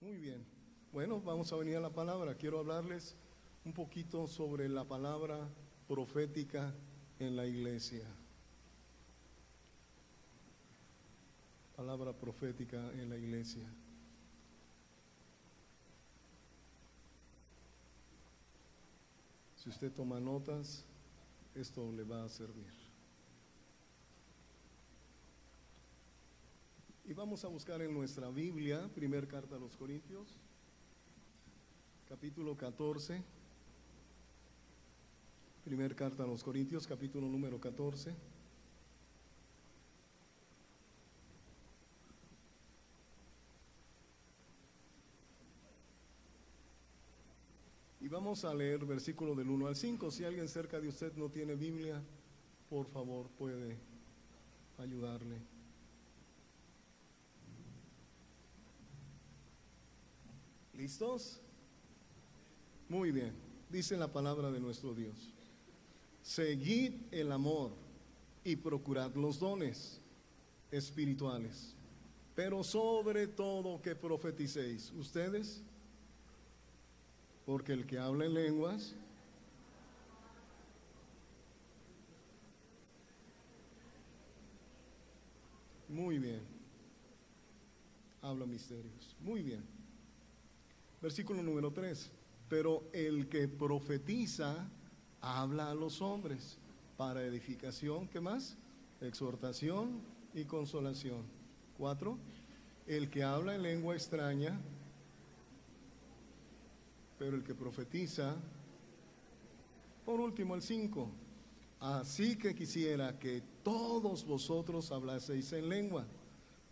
Muy bien. Bueno, vamos a venir a la palabra. Quiero hablarles un poquito sobre la palabra profética en la iglesia. Palabra profética en la iglesia. Si usted toma notas, esto le va a servir. Y vamos a buscar en nuestra Biblia, primer carta a los Corintios, capítulo 14. Primer carta a los Corintios, capítulo número 14. Y vamos a leer versículo del 1 al 5. Si alguien cerca de usted no tiene Biblia, por favor puede ayudarle. ¿Listos? Muy bien. Dice la palabra de nuestro Dios: seguid el amor y procurad los dones espirituales, pero sobre todo que profeticéis. ¿Ustedes? Porque el que habla en lenguas muy bien, habla misterios. Muy bien. Versículo número 3. Pero el que profetiza habla a los hombres para edificación, ¿qué más? Exhortación y consolación. 4. El que habla en lengua extraña, pero el que profetiza. Por último, el 5. Así que quisiera que todos vosotros hablaseis en lengua,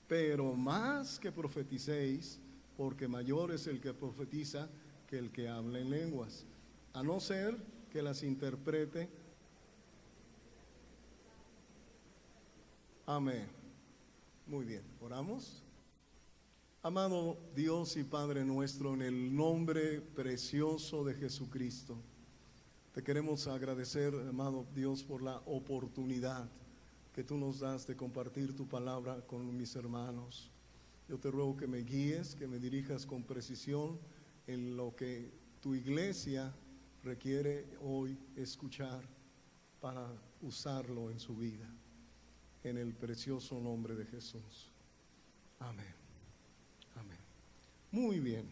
pero más que profeticéis, porque mayor es el que profetiza que el que habla en lenguas, a no ser que las interprete. Amén. Muy bien, oramos. Amado Dios y Padre nuestro, en el nombre precioso de Jesucristo, te queremos agradecer, amado Dios, por la oportunidad que tú nos das de compartir tu palabra con mis hermanos. Yo te ruego que me guíes, que me dirijas con precisión en lo que tu iglesia requiere hoy escuchar para usarlo en su vida. En el precioso nombre de Jesús. Amén. Amén. Muy bien.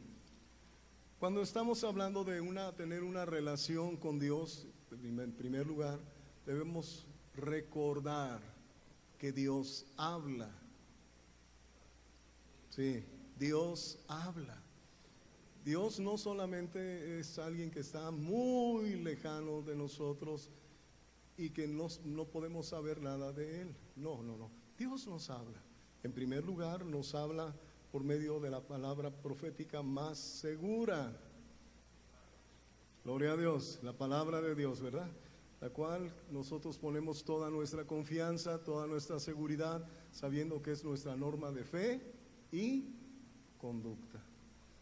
Cuando estamos hablando de tener una relación con Dios, en primer lugar, debemos recordar que Dios habla. Sí, Dios habla. Dios no solamente es alguien que está muy lejano de nosotros y que no podemos saber nada de Él. No. Dios nos habla. En primer lugar, nos habla por medio de la palabra profética más segura. Gloria a Dios, la palabra de Dios, ¿verdad? La cual nosotros ponemos toda nuestra confianza, toda nuestra seguridad, sabiendo que es nuestra norma de fe y conducta.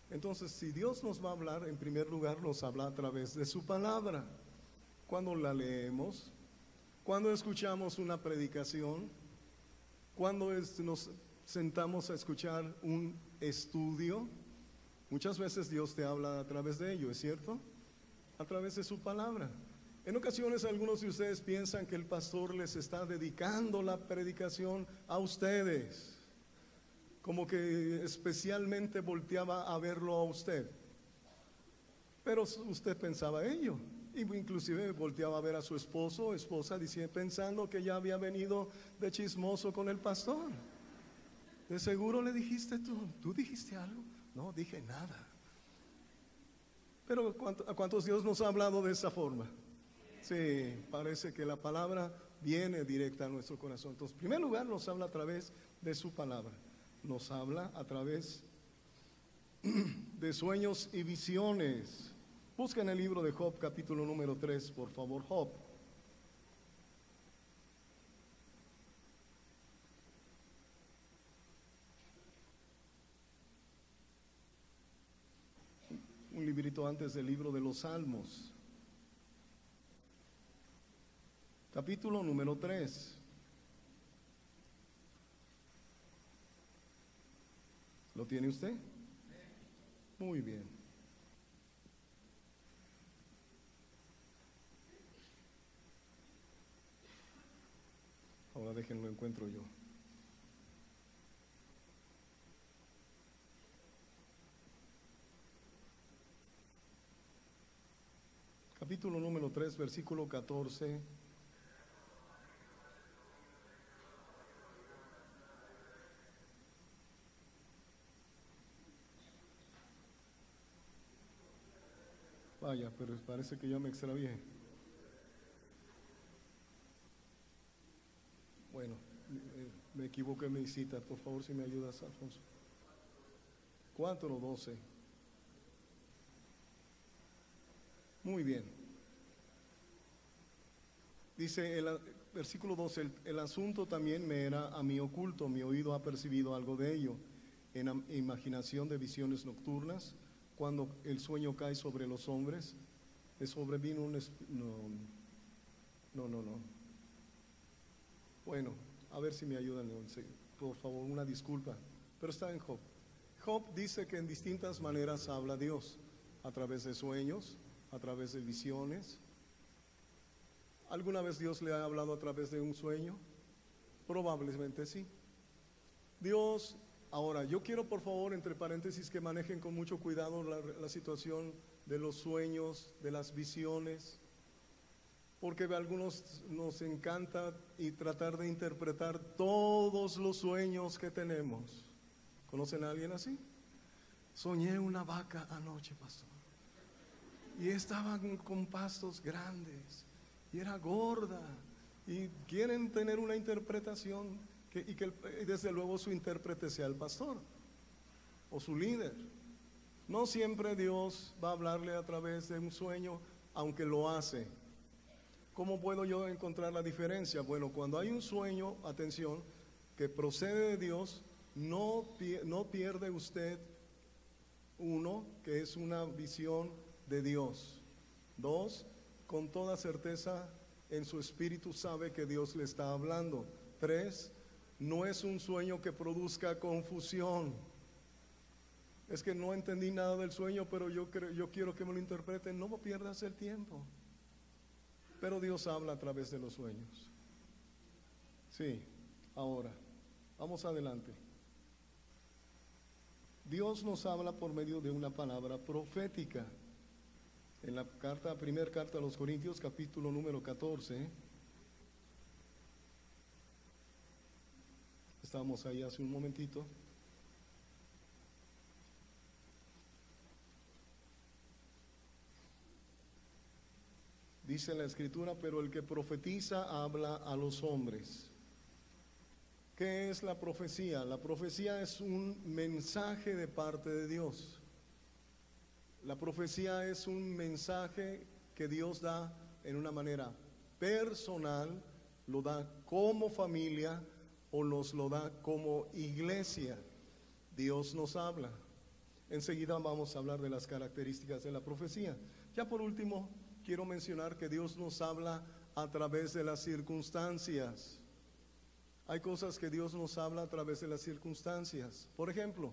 Entonces, si Dios nos va a hablar, en primer lugar nos habla a través de su palabra. Cuando la leemos, cuando escuchamos una predicación, cuando nos sentamos a escuchar un estudio, muchas veces Dios te habla a través de ello, ¿es cierto? A través de su palabra. En ocasiones algunos de ustedes piensan que el pastor les está dedicando la predicación a ustedes, como que especialmente volteaba a verlo a usted. Pero usted pensaba ello, y inclusive volteaba a ver a su esposo o esposa pensando que ya había venido de chismoso con el pastor. De seguro le dijiste ¿tú dijiste algo? No, dije nada. Pero ¿a cuántos Dios nos ha hablado de esa forma? Sí, parece que la palabra viene directa a nuestro corazón. Entonces, en primer lugar, nos habla a través de su palabra. Nos habla a través de sueños y visiones. Busquen el libro de Job, capítulo número 3, por favor. Job. Un librito antes del libro de los Salmos. Capítulo número 3. ¿Lo tiene usted? Muy bien. Ahora déjenlo encuentro yo. Capítulo número 3, versículo 14. Vaya, pero parece que ya me extravié. Bueno, me equivoqué en mi cita. Por favor, si me ayudas, Alfonso. 4:12. Muy bien. Dice el versículo 12, el asunto también me era a mí oculto, mi oído ha percibido algo de ello, en imaginación de visiones nocturnas, cuando el sueño cae sobre los hombres, le sobrevino un... No. Bueno, a ver si me ayudan, por favor, una disculpa, pero está en Job. Job dice que en distintas maneras habla Dios, a través de sueños, a través de visiones. ¿Alguna vez Dios le ha hablado a través de un sueño? Probablemente sí. Dios, ahora, yo quiero por favor, entre paréntesis, que manejen con mucho cuidado la situación de los sueños, de las visiones, porque a algunos nos encanta y tratar de interpretar todos los sueños que tenemos. ¿Conocen a alguien así? Soñé una vaca anoche, pastor, y estaban con pastos grandes, y era gorda, y quieren tener una interpretación y que desde luego su intérprete sea el pastor o su líder. No siempre Dios va a hablarle a través de un sueño, aunque lo hace. ¿Cómo puedo yo encontrar la diferencia? Bueno, cuando hay un sueño, atención, que procede de Dios, no pierde usted, uno, que es una visión de Dios. Dos, con toda certeza en su espíritu sabe que Dios le está hablando. Tres, no es un sueño que produzca confusión. Es que no entendí nada del sueño, pero yo quiero que me lo interpreten. No pierdas el tiempo. Pero Dios habla a través de los sueños. Sí, ahora, vamos adelante. Dios nos habla por medio de una palabra profética. En la primera carta a los Corintios, capítulo número 14. Estábamos ahí hace un momentito. Dice la Escritura, pero el que profetiza habla a los hombres. ¿Qué es la profecía? La profecía es un mensaje de parte de Dios. La profecía es un mensaje que Dios da en una manera personal, lo da como familia o nos lo da como iglesia. Dios nos habla. Enseguida vamos a hablar de las características de la profecía. Ya por último, quiero mencionar que Dios nos habla a través de las circunstancias. Hay cosas que Dios nos habla a través de las circunstancias. Por ejemplo,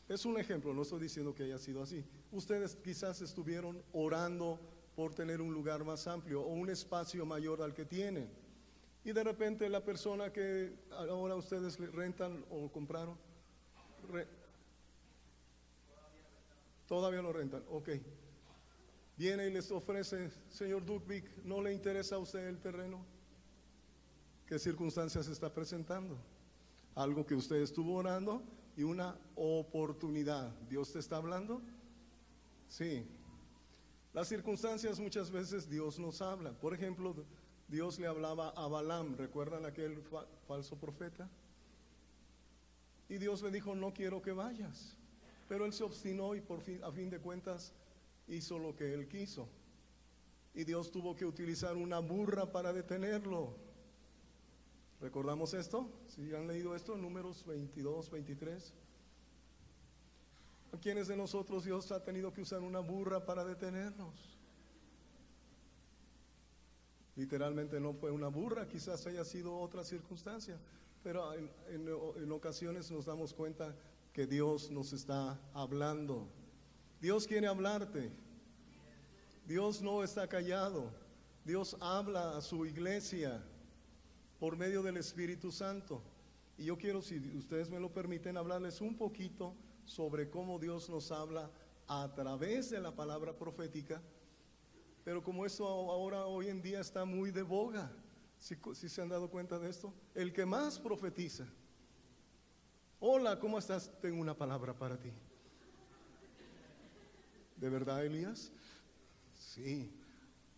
es un ejemplo, no estoy diciendo que haya sido así. Ustedes quizás estuvieron orando por tener un lugar más amplio o un espacio mayor al que tienen. Y de repente la persona que ahora ustedes rentan o compraron, todavía lo rentan, ok. Viene y les ofrece, señor Dukvik, ¿no le interesa a usted el terreno? ¿Qué circunstancias está presentando? Algo que usted estuvo orando y una oportunidad. ¿Dios te está hablando? Sí. Las circunstancias muchas veces Dios nos habla. Por ejemplo, Dios le hablaba a Balaam, ¿recuerdan aquel falso profeta? Y Dios le dijo, no quiero que vayas. Pero él se obstinó y a fin de cuentas hizo lo que él quiso. Y Dios tuvo que utilizar una burra para detenerlo. ¿Recordamos esto? ¿Sí han leído esto? Números 22, 23. ¿A quiénes de nosotros Dios ha tenido que usar una burra para detenernos? Literalmente no fue una burra, quizás haya sido otra circunstancia, pero en ocasiones nos damos cuenta que Dios nos está hablando. Dios quiere hablarte. Dios no está callado. Dios habla a su iglesia por medio del Espíritu Santo. Y yo quiero, si ustedes me lo permiten, hablarles un poquito sobre cómo Dios nos habla a través de la palabra profética. Pero como esto ahora hoy en día está muy de boga, ¿sí se han dado cuenta de esto? El que más profetiza. Hola, ¿cómo estás? Tengo una palabra para ti. ¿De verdad, Elías? Sí.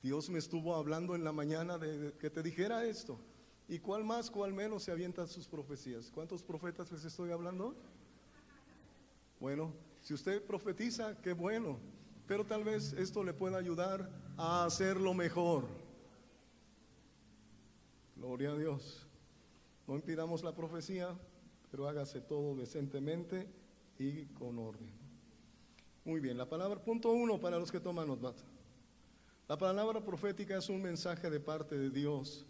Dios me estuvo hablando en la mañana de que te dijera esto. ¿Y cuál más, cuál menos se avientan sus profecías? ¿Cuántos profetas les estoy hablando? Bueno, si usted profetiza, qué bueno. Pero tal vez esto le pueda ayudar a hacerlo mejor. Gloria a Dios. No impidamos la profecía, pero hágase todo decentemente y con orden. Muy bien, la palabra, punto 1 para los que toman nota. La palabra profética es un mensaje de parte de Dios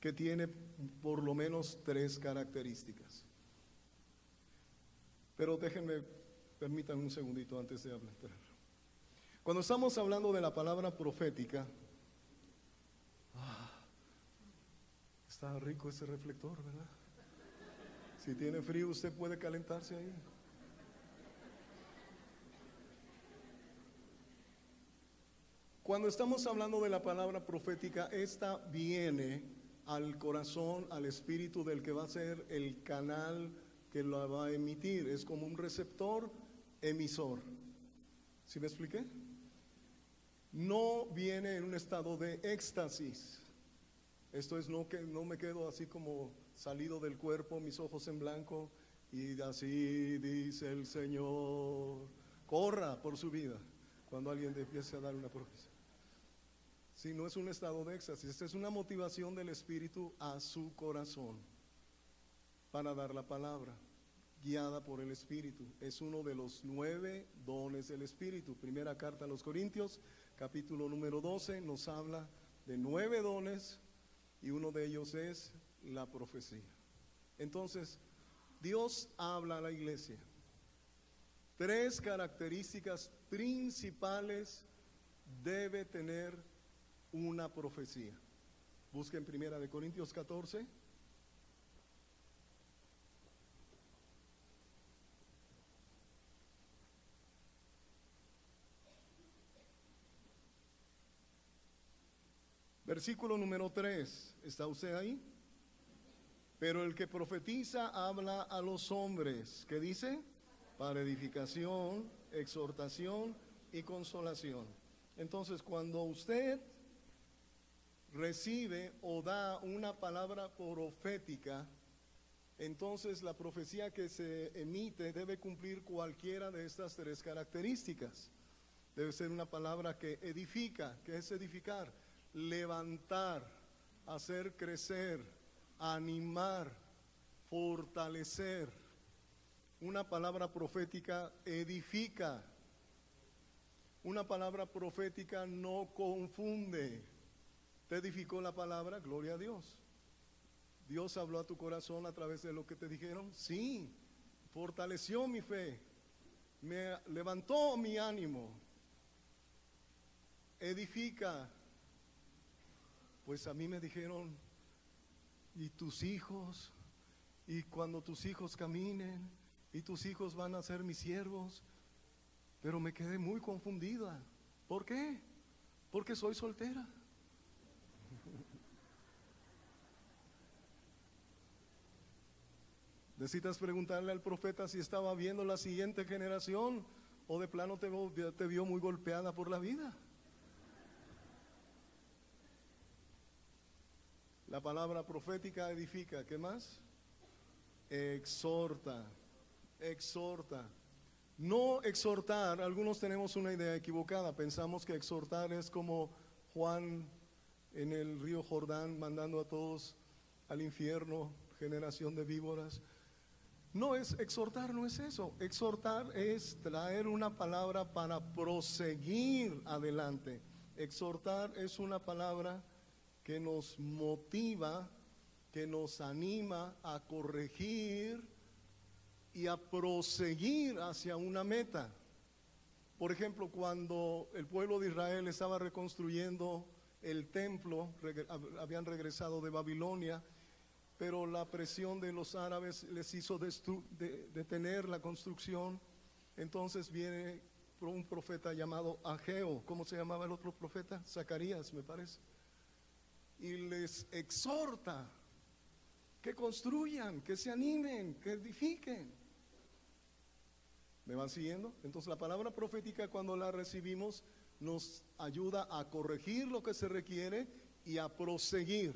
que tiene por lo menos 3 características. Pero permítanme un segundito antes de hablar. Cuando estamos hablando de la palabra profética, está rico ese reflector, ¿verdad? Si tiene frío, usted puede calentarse ahí. Cuando estamos hablando de la palabra profética, esta viene al corazón, al espíritu del que va a ser el canal que la va a emitir. Es como un receptor emisor. ¿Sí me expliqué? No viene en un estado de éxtasis. Esto es no me quedo así como salido del cuerpo, mis ojos en blanco y así dice el Señor. Corra por su vida cuando alguien te empiece a dar una profecía. Si no es un estado de éxtasis, esta es una motivación del Espíritu a su corazón para dar la palabra, guiada por el Espíritu. Es uno de los 9 dones del Espíritu. Primera carta a los Corintios, capítulo número 12, nos habla de 9 dones y uno de ellos es la profecía. Entonces, Dios habla a la iglesia. 3 características principales debe tener una profecía. Busquen Primera de Corintios 14. Versículo número 3. ¿Está usted ahí? Pero el que profetiza habla a los hombres. ¿Qué dice? Para edificación, exhortación y consolación. Entonces, cuando usted recibe o da una palabra profética, entonces la profecía que se emite debe cumplir cualquiera de estas 3 características. Debe ser una palabra que edifica. ¿Qué es edificar? Levantar, hacer crecer, animar, fortalecer. Una palabra profética edifica. Una palabra profética no confunde. ¿Te edificó la palabra? Gloria a Dios. ¿Dios habló a tu corazón a través de lo que te dijeron? Sí. Fortaleció mi fe. Me levantó mi ánimo. Edifica. Pues a mí me dijeron, y tus hijos, y cuando tus hijos caminen, y tus hijos van a ser mis siervos. Pero me quedé muy confundida. ¿Por qué? Porque soy soltera. Necesitas preguntarle al profeta si estaba viendo la siguiente generación o de plano te vio muy golpeada por la vida. La palabra profética edifica. ¿Qué más? Exhorta. Exhorta. No exhortar, algunos tenemos una idea equivocada. Pensamos que exhortar es como Juan en el río Jordán mandando a todos al infierno, generación de víboras. No es exhortar, no es eso. Exhortar es traer una palabra para proseguir adelante. Exhortar es una palabra que nos motiva, que nos anima a corregir y a proseguir hacia una meta. Por ejemplo, cuando el pueblo de Israel estaba reconstruyendo el templo, habían regresado de Babilonia, pero la presión de los árabes les hizo detener la construcción. Entonces viene un profeta llamado Ageo. ¿Cómo se llamaba el otro profeta? Zacarías, me parece. Y les exhorta que construyan, que se animen, que edifiquen. ¿Me van siguiendo? Entonces la palabra profética, cuando la recibimos, nos ayuda a corregir lo que se requiere y a proseguir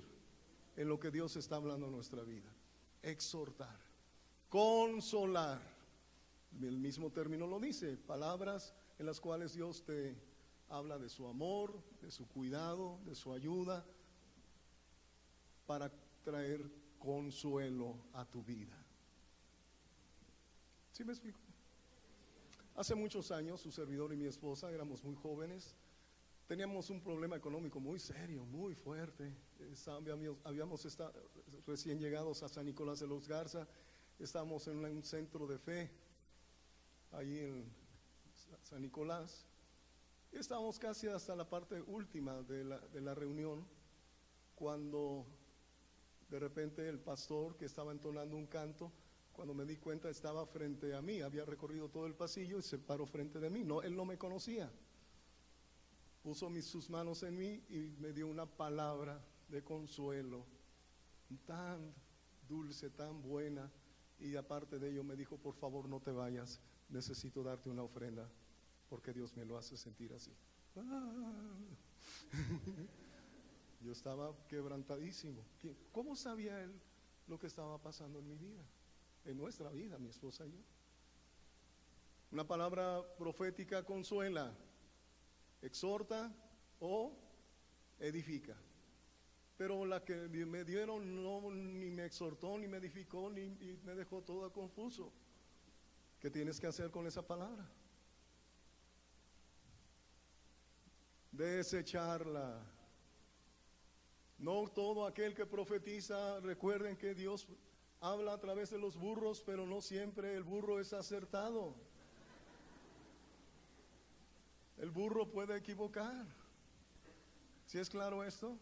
en lo que Dios está hablando en nuestra vida. Exhortar, consolar, el mismo término lo dice, palabras en las cuales Dios te habla de su amor, de su cuidado, de su ayuda, para traer consuelo a tu vida. ¿Sí me explico? Hace muchos años, su servidor y mi esposa éramos muy jóvenes, teníamos un problema económico muy serio, muy fuerte. Habíamos estado recién llegados a San Nicolás de los Garza, estábamos en un centro de fe, allí en San Nicolás. Estábamos casi hasta la parte última de la reunión, cuando de repente el pastor, que estaba entonando un canto, cuando me di cuenta estaba frente a mí, había recorrido todo el pasillo y se paró frente de mí. No, él no me conocía. Puso sus manos en mí y me dio una palabra de consuelo, tan dulce, tan buena. Y aparte de ello me dijo: por favor, no te vayas, necesito darte una ofrenda, porque Dios me lo hace sentir así. Yo estaba quebrantadísimo. ¿Cómo sabía él lo que estaba pasando en mi vida? En nuestra vida, mi esposa y yo. Una palabra profética consuela, exhorta o edifica. Pero la que me dieron no ni me exhortó, ni me edificó, ni me dejó todo confuso. ¿Qué tienes que hacer con esa palabra? Desecharla. No todo aquel que profetiza, recuerden que Dios habla a través de los burros, pero no siempre el burro es acertado. El burro puede equivocar. ¿Sí es claro esto?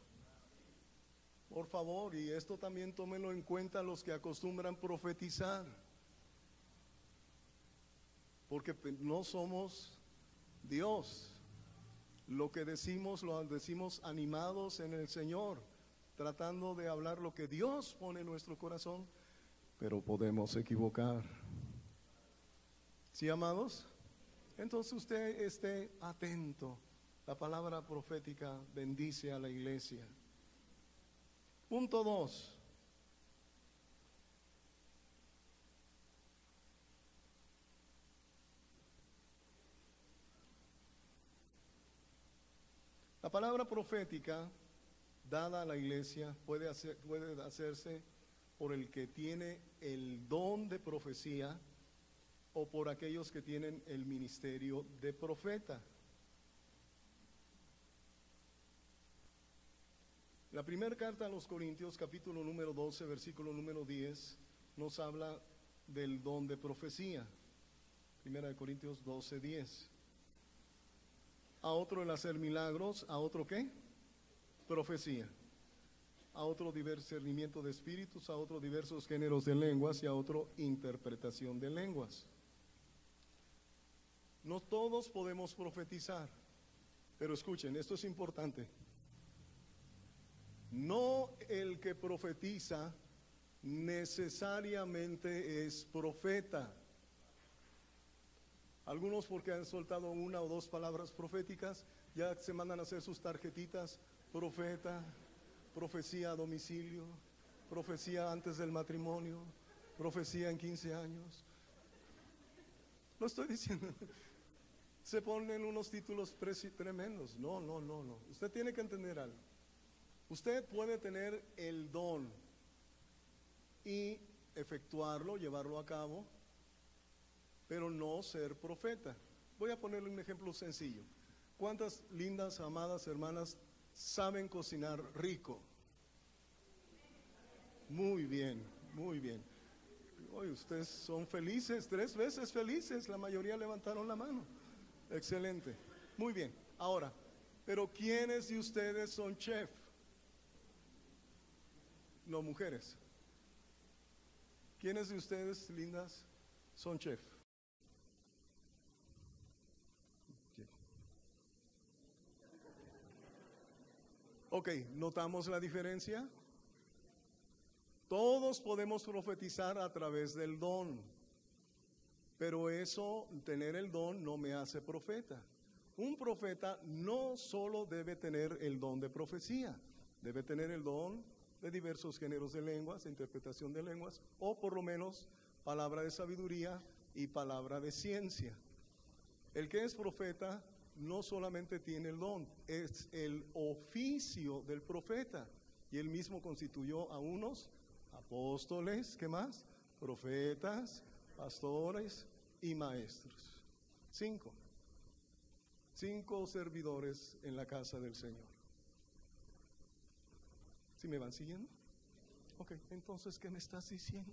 Por favor, y esto también tómenlo en cuenta los que acostumbran profetizar, porque no somos Dios. Lo que decimos, lo decimos animados en el Señor, tratando de hablar lo que Dios pone en nuestro corazón, pero podemos equivocar. ¿Sí, amados? Entonces usted esté atento. La palabra profética bendice a la iglesia. Punto 2. La palabra profética dada a la iglesia puede hacerse por el que tiene el don de profecía o por aquellos que tienen el ministerio de profeta. La primera carta a los Corintios, capítulo número 12, versículo número 10, nos habla del don de profecía. Primera de Corintios 12, 10. A otro el hacer milagros, a otro ¿qué? Profecía. A otro discernimiento de espíritus, a otro diversos géneros de lenguas y a otro interpretación de lenguas. No todos podemos profetizar, pero escuchen, esto es importante. No el que profetiza necesariamente es profeta. Algunos, porque han soltado una o dos palabras proféticas, ya se mandan a hacer sus tarjetitas: profeta, profecía a domicilio, profecía antes del matrimonio, profecía en 15 años. No estoy diciendo, se ponen unos títulos tremendos. No. Usted tiene que entender algo. Usted puede tener el don y efectuarlo, llevarlo a cabo, pero no ser profeta. Voy a ponerle un ejemplo sencillo. ¿Cuántas lindas, amadas hermanas saben cocinar rico? Muy bien, muy bien. Hoy ustedes son felices, 3 veces felices, la mayoría levantaron la mano. Excelente, muy bien. Ahora, pero ¿quiénes de ustedes son chef? No, mujeres. ¿Quiénes de ustedes, lindas, son chef? Ok, ¿notamos la diferencia? Todos podemos profetizar a través del don, pero eso, tener el don, no me hace profeta. Un profeta no solo debe tener el don de profecía, debe tener el don de diversos géneros de lenguas, de interpretación de lenguas, o por lo menos palabra de sabiduría y palabra de ciencia. El que es profeta no solamente tiene el don, es el oficio del profeta. Y él mismo constituyó a unos apóstoles, ¿qué más? Profetas, pastores y maestros. 5 servidores en la casa del Señor. ¿Sí me van siguiendo? Ok, entonces, ¿qué me estás diciendo?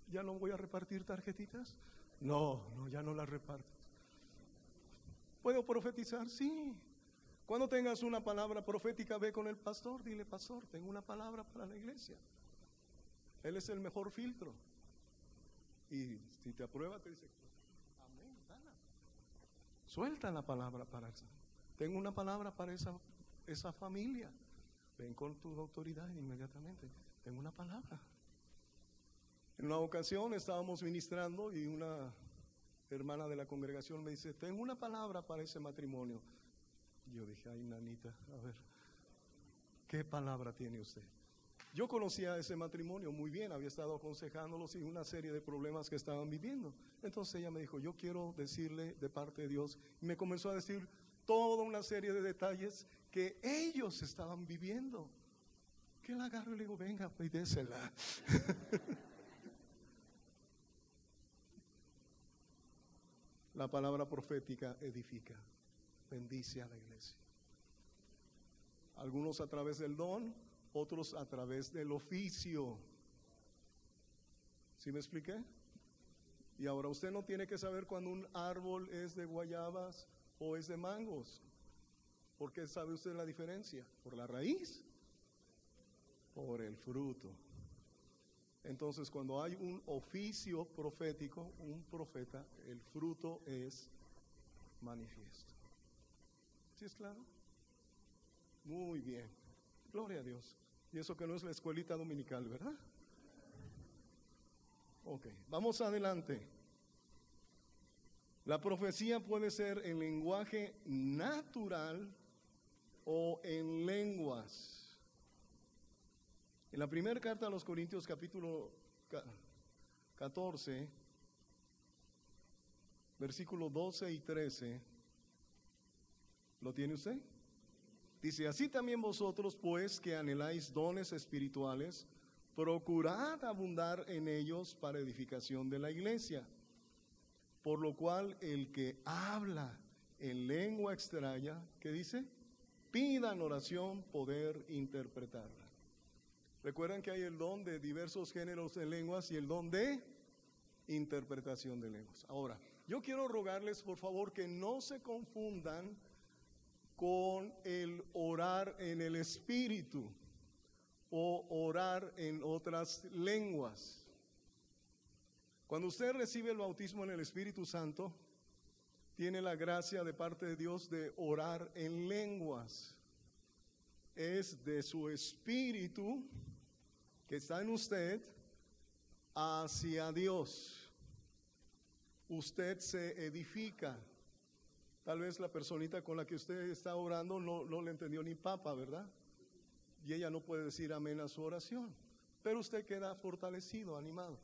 ¿Ya no voy a repartir tarjetitas? No, ya no las reparto. ¿Puedo profetizar? Sí. Cuando tengas una palabra profética, ve con el pastor, dile: pastor, tengo una palabra para la iglesia. Él es el mejor filtro. Y si te aprueba, te dice: amén, dala. Suelta la palabra para eso. Tengo una palabra para esa familia. Ven con tu autoridad inmediatamente. Tengo una palabra. En una ocasión estábamos ministrando y una hermana de la congregación me dice: tengo una palabra para ese matrimonio. Yo dije: ay, nanita, a ver, ¿qué palabra tiene usted? Yo conocía a ese matrimonio muy bien, había estado aconsejándolos y una serie de problemas que estaban viviendo. Entonces ella me dijo: yo quiero decirle de parte de Dios. Y me comenzó a decir toda una serie de detalles que ellos estaban viviendo. Que la agarro y le digo: venga, pues désela. La palabra profética edifica, bendice a la iglesia. Algunos a través del don, otros a través del oficio. ¿Sí me expliqué? Y ahora usted no tiene que saber cuando un árbol es de guayabas o es de mangos. ¿Por qué sabe usted la diferencia? ¿Por la raíz? Por el fruto. Entonces, cuando hay un oficio profético, un profeta, el fruto es manifiesto. ¿Sí es claro? Muy bien. Gloria a Dios. Y eso que no es la escuelita dominical, ¿verdad? Ok, vamos adelante. La profecía puede ser en lenguaje natural o en lenguas. En la primera carta a los Corintios, capítulo 14, versículos 12 y 13, ¿lo tiene usted? Dice: así también vosotros, pues, que anheláis dones espirituales, procurad abundar en ellos para edificación de la iglesia. Por lo cual, el que habla en lengua extraña, ¿qué dice? Pida en oración poder interpretarla. Recuerdan que hay el don de diversos géneros de lenguas y el don de interpretación de lenguas. Ahora, yo quiero rogarles, por favor, que no se confundan con el orar en el Espíritu o orar en otras lenguas. Cuando usted recibe el bautismo en el Espíritu Santo, tiene la gracia de parte de Dios de orar en lenguas. Es de su espíritu que está en usted hacia Dios. Usted se edifica. Tal vez la personita con la que usted está orando no le entendió ni papa, ¿verdad? Y ella no puede decir amén a su oración. Pero usted queda fortalecido, animado.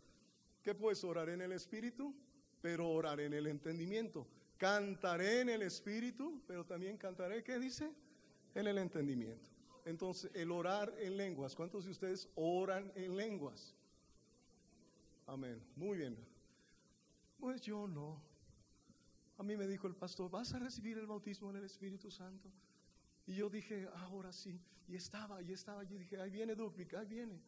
¿Qué pues? Orar en el espíritu, pero orar en el entendimiento. Cantaré en el espíritu, pero también cantaré, ¿qué dice? En el entendimiento. Entonces, el orar en lenguas. ¿Cuántos de ustedes oran en lenguas? Amén. Muy bien. Pues yo no. A mí me dijo el pastor: ¿vas a recibir el bautismo en el Espíritu Santo? Y yo dije: ahora sí. Y estaba. Y dije: ahí viene Dúplica, ahí viene.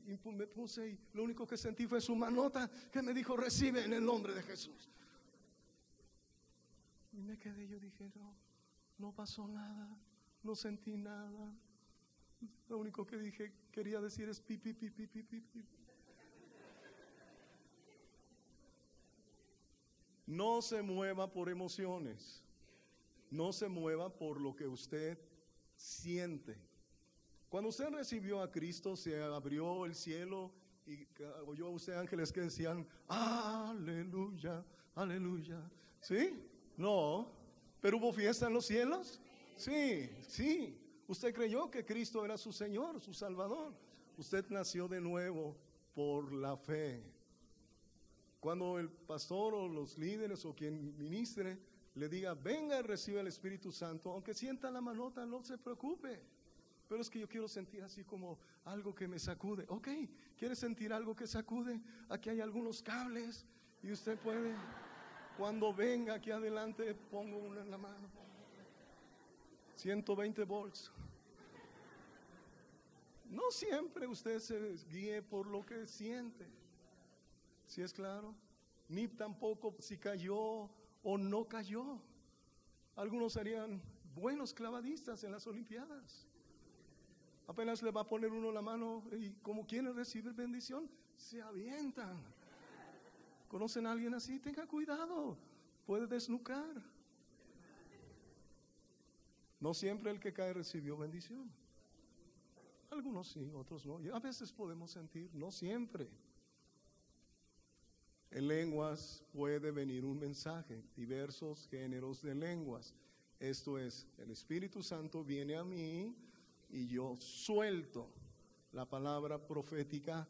Y me puse y lo único que sentí fue su manota que me dijo, recibe en el nombre de Jesús. Y me quedé, yo dije, no pasó nada, no sentí nada. Lo único que dije, quería decir es pi, pi, pi, pi, pi, pi, pi. No se mueva por emociones, no se mueva por lo que usted siente. Cuando usted recibió a Cristo, se abrió el cielo y oyó a usted ángeles que decían, aleluya, aleluya. ¿Sí? No. ¿Pero hubo fiesta en los cielos? Sí, sí. Usted creyó que Cristo era su Señor, su Salvador. Usted nació de nuevo por la fe. Cuando el pastor o los líderes o quien ministre le diga, venga y reciba el Espíritu Santo, aunque sienta la manota, no se preocupe. Pero es que yo quiero sentir así como algo que me sacude. Ok, ¿quiere sentir algo que sacude? Aquí hay algunos cables y usted puede, cuando venga aquí adelante, pongo uno en la mano. 120 volts. No siempre usted se guíe por lo que siente. ¿Sí es claro? Ni tampoco si cayó o no cayó. Algunos serían buenos clavadistas en las Olimpiadas. Apenas le va a poner uno la mano y como quieren recibir bendición, se avientan. ¿Conocen a alguien así? Tenga cuidado, puede desnucar. No siempre el que cae recibió bendición. Algunos sí, otros no. Y a veces podemos sentir, no siempre. En lenguas puede venir un mensaje, diversos géneros de lenguas. Esto es, el Espíritu Santo viene a mí y yo suelto la palabra profética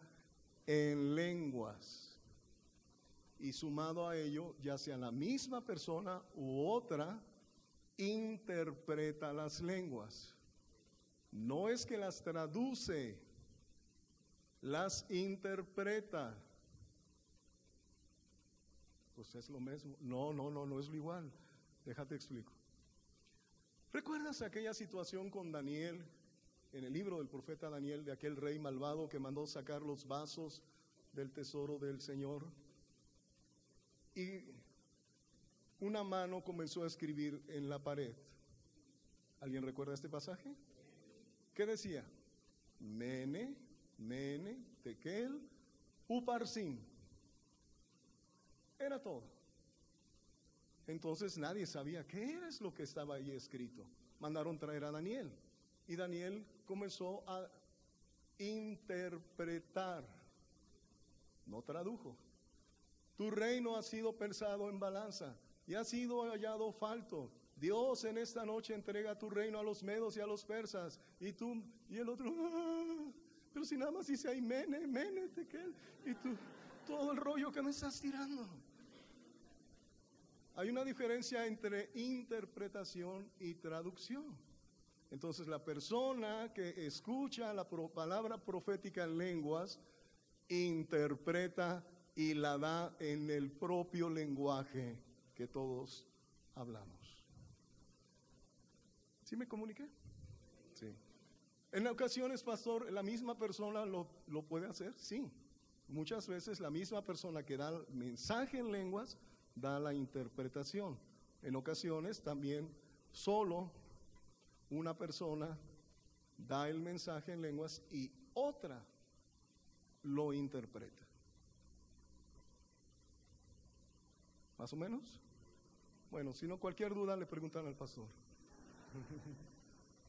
en lenguas. Y sumado a ello, ya sea la misma persona u otra, interpreta las lenguas. No es que las traduce, las interpreta. Pues es lo mismo. No es lo igual. Déjate explico. ¿Recuerdas aquella situación con Daniel, en el libro del profeta Daniel, de aquel rey malvado que mandó sacar los vasos del tesoro del Señor? Y una mano comenzó a escribir en la pared. ¿Alguien recuerda este pasaje? ¿Qué decía? Mene, tekel, uparsin. Era todo. Entonces nadie sabía qué era lo que estaba ahí escrito. Mandaron traer a Daniel. Y Daniel comenzó a interpretar. No tradujo. Tu reino ha sido pesado en balanza y ha sido hallado falto. Dios en esta noche entrega tu reino a los medos y a los persas. Y tú, y el otro, pero si nada más dice ahí, mene, tekel. Y tú, todo el rollo que me estás tirando. Hay una diferencia entre interpretación y traducción. Entonces la persona que escucha la palabra profética en lenguas, interpreta y la da en el propio lenguaje que todos hablamos. ¿Sí me comuniqué? Sí. En ocasiones, pastor, la misma persona lo puede hacer, sí. Muchas veces la misma persona que da el mensaje en lenguas da la interpretación. En ocasiones también solo una persona da el mensaje en lenguas y otra lo interpreta. ¿Más o menos? Bueno, si no, cualquier duda le preguntan al pastor.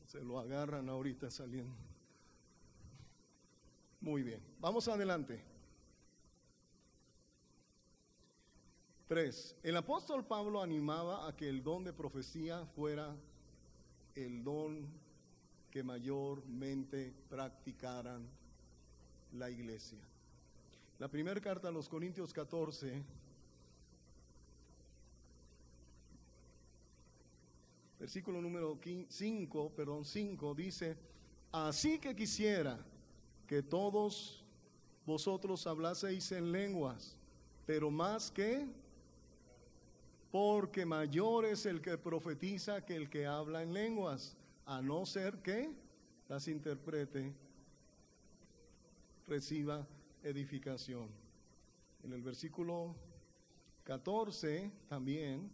Se lo agarran ahorita saliendo. Muy bien, vamos adelante. 3. El apóstol Pablo animaba a que el don de profecía fuera el don que mayormente practicaran la iglesia. La primera carta a los Corintios 14, versículo número 5 dice: así que quisiera que todos vosotros hablaseis en lenguas, pero más que, porque mayor es el que profetiza que el que habla en lenguas, a no ser que las interprete reciba edificación. En el versículo 14 también,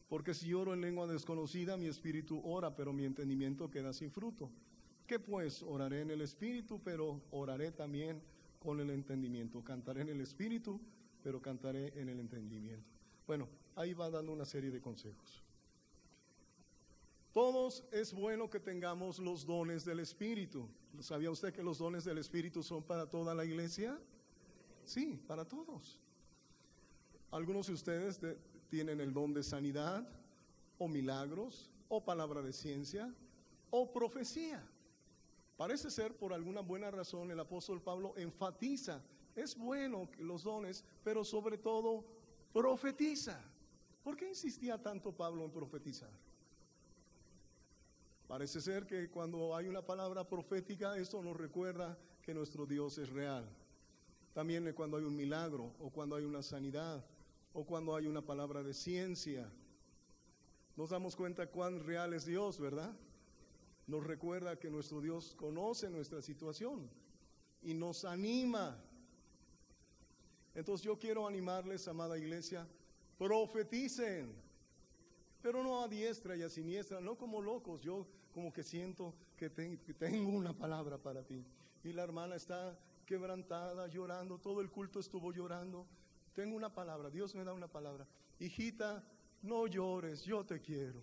porque si oro en lengua desconocida, mi espíritu ora, pero mi entendimiento queda sin fruto. ¿Qué pues? Oraré en el espíritu, pero oraré también con el entendimiento. Cantaré en el espíritu, pero cantaré en el entendimiento. Bueno, ahí va dando una serie de consejos. Todos es bueno que tengamos los dones del Espíritu. ¿Sabía usted que los dones del Espíritu son para toda la iglesia? Sí, para todos. Algunos de ustedes tienen el don de sanidad, o milagros, o palabra de ciencia, o profecía. Parece ser, por alguna buena razón, el apóstol Pablo enfatiza, es bueno los dones, pero sobre todo profetiza. ¿Por qué insistía tanto Pablo en profetizar? Parece ser que cuando hay una palabra profética, esto nos recuerda que nuestro Dios es real. También cuando hay un milagro, o cuando hay una sanidad, o cuando hay una palabra de ciencia, nos damos cuenta cuán real es Dios, ¿verdad? Nos recuerda que nuestro Dios conoce nuestra situación y nos anima. Entonces yo quiero animarles, amada iglesia, profeticen, pero no a diestra y a siniestra, no como locos. Yo como que siento que tengo una palabra para ti. Y la hermana está quebrantada, llorando, todo el culto estuvo llorando. Tengo una palabra, Dios me da una palabra. Hijita, no llores, yo te quiero.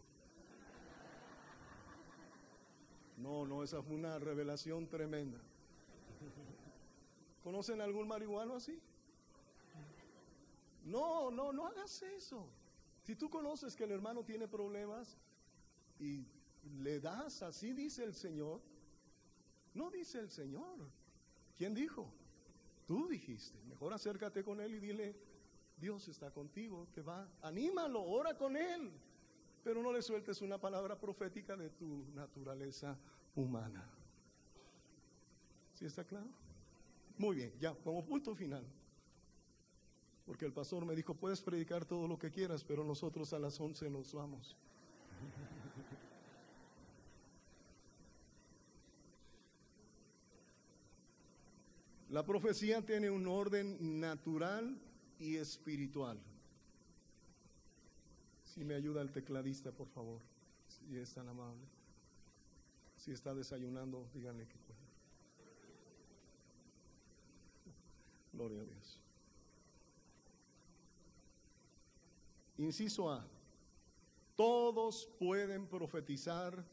No, esa fue una revelación tremenda. ¿Conocen algún marihuano así? No hagas eso. Si tú conoces que el hermano tiene problemas y le das, así dice el Señor, no dice el Señor. ¿Quién dijo? Tú dijiste. Mejor acércate con él y dile, Dios está contigo, te va, anímalo, ora con él. Pero no le sueltes una palabra profética de tu naturaleza humana. ¿Sí está claro? Muy bien, ya, como punto final. Porque el pastor me dijo, puedes predicar todo lo que quieras, pero nosotros a las 11 nos vamos. La profecía tiene un orden natural y espiritual. Si me ayuda el tecladista, por favor, si es tan amable. Si está desayunando, díganle que pueda. Gloria a Dios. Inciso A. Todos pueden profetizar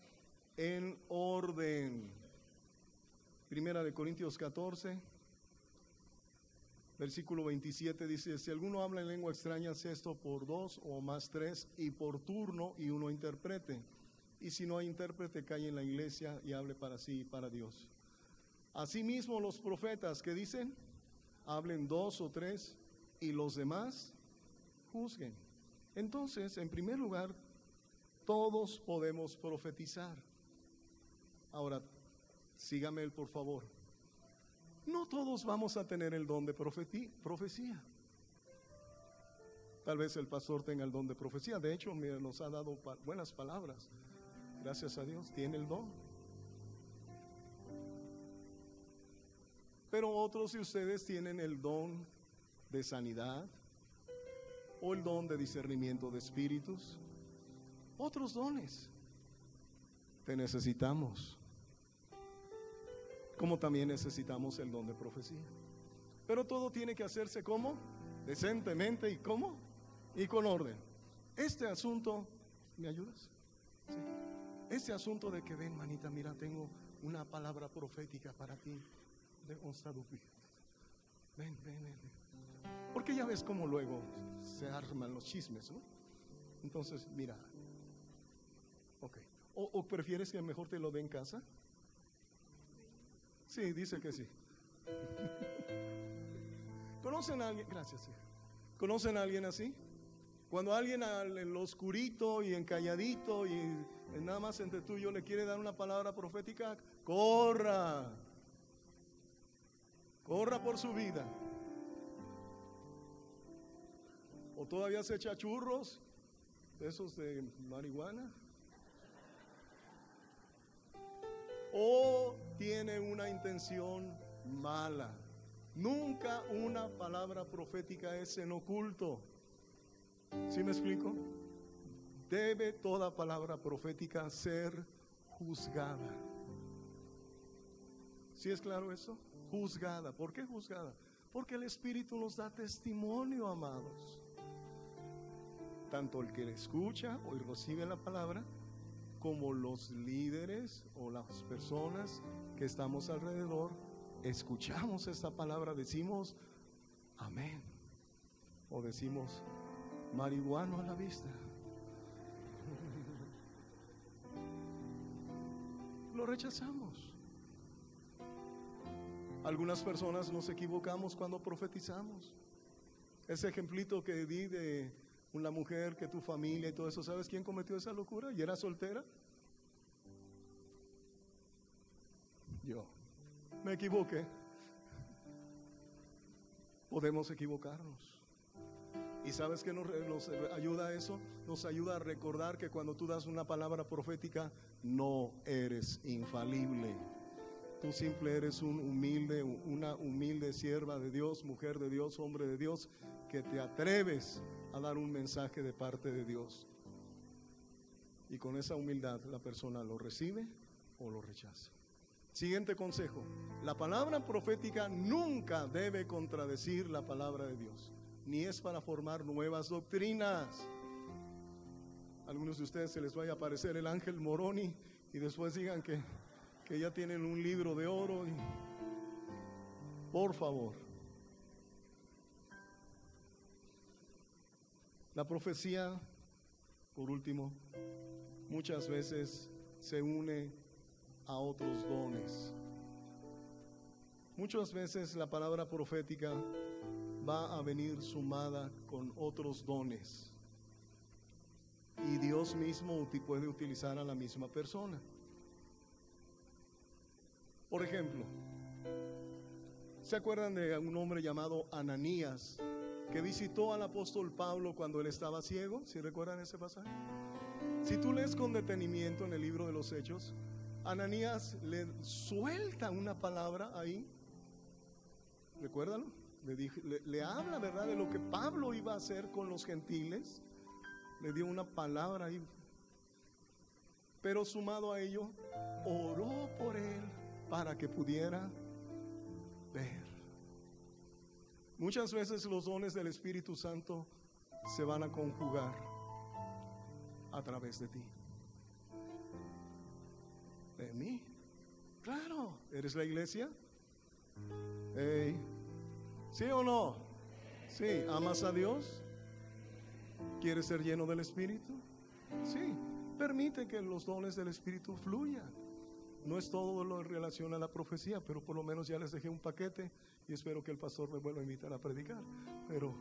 en orden. Primera de Corintios 14, versículo 27 dice, si alguno habla en lengua extraña, hace esto por 2 o más 3 y por turno y uno interprete. Y si no hay intérprete, calle en la iglesia y hable para sí y para Dios. Asimismo los profetas, ¿qué dicen? Hablen 2 o 3 y los demás juzguen. Entonces, en primer lugar, todos podemos profetizar. Ahora, sígame por favor. No todos vamos a tener el don de profecía. Tal vez el pastor tenga el don de profecía. De hecho, nos ha dado buenas palabras. Gracias a Dios, tiene el don. Pero otros de ustedes tienen el don de sanidad o el don de discernimiento de espíritus. Otros dones. Te necesitamos. Como también necesitamos el don de profecía. Pero todo tiene que hacerse ¿cómo? Decentemente y ¿cómo? Y con orden. Este asunto, ¿me ayudas? Sí. Este asunto de que ven, manita, mira, tengo una palabra profética para ti. Ven. Porque ya ves cómo luego se arman los chismes, ¿no? Entonces, mira. Ok. ¿O prefieres que mejor te lo dé en casa? Sí, dice que sí. ¿Conocen a alguien? Gracias, hija. ¿Conocen a alguien así? Cuando alguien en lo oscurito y encalladito y nada más entre tú y yo le quiere dar una palabra profética, corra por su vida. O todavía se echa churros esos de marihuana, o tiene una intención mala. Nunca una palabra profética es en oculto. ¿Sí me explico? Debe toda palabra profética ser juzgada. ¿Sí es claro eso? Juzgada. ¿Por qué juzgada? Porque el Espíritu nos da testimonio, amados. Tanto el que le escucha o recibe la palabra, como los líderes o las personas que estamos alrededor, escuchamos esta palabra, decimos amén, o decimos marihuano a la vista. Lo rechazamos. Algunas personas nos equivocamos cuando profetizamos. Ese ejemplito que di de una mujer, que tu familia y todo eso, ¿sabes quién cometió esa locura? ¿Y era soltera? Yo. Me equivoqué. Podemos equivocarnos. ¿Y sabes qué nos ayuda a eso? Nos ayuda a recordar que cuando tú das una palabra profética, no eres infalible. Tú simple eres una humilde sierva de Dios, mujer de Dios, hombre de Dios, que te atreves a dar un mensaje de parte de Dios. Y con esa humildad la persona lo recibe o lo rechaza. Siguiente consejo: la palabra profética nunca debe contradecir la palabra de Dios, ni es para formar nuevas doctrinas. A algunos de ustedes se les vaya a aparecer el ángel Moroni y después digan que ya tienen un libro de oro. Por favor. La profecía, por último, muchas veces se une a otros dones. Muchas veces la palabra profética va a venir sumada con otros dones, y Dios mismo puede utilizar a la misma persona. Por ejemplo, ¿se acuerdan de un hombre llamado Ananías que visitó al apóstol Pablo cuando él estaba ciego? ¿Sí recuerdan ese pasaje? Si tú lees con detenimiento en el libro de los Hechos, Ananías le suelta una palabra ahí. Recuérdalo. Le habla, ¿verdad?, de lo que Pablo iba a hacer con los gentiles. Le dio una palabra ahí. Pero sumado a ello, oró por él para que pudiera ver. Muchas veces los dones del Espíritu Santo se van a conjugar a través de ti. ¿De mí? Claro, ¿eres la iglesia? Hey. ¿Sí o no? Sí. ¿Amas a Dios? ¿Quieres ser lleno del Espíritu? Sí. Permite que los dones del Espíritu fluyan. No es todo lo en relación a la profecía, pero por lo menos ya les dejé un paquete y espero que el pastor me vuelva a invitar a predicar. Pero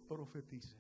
profetice.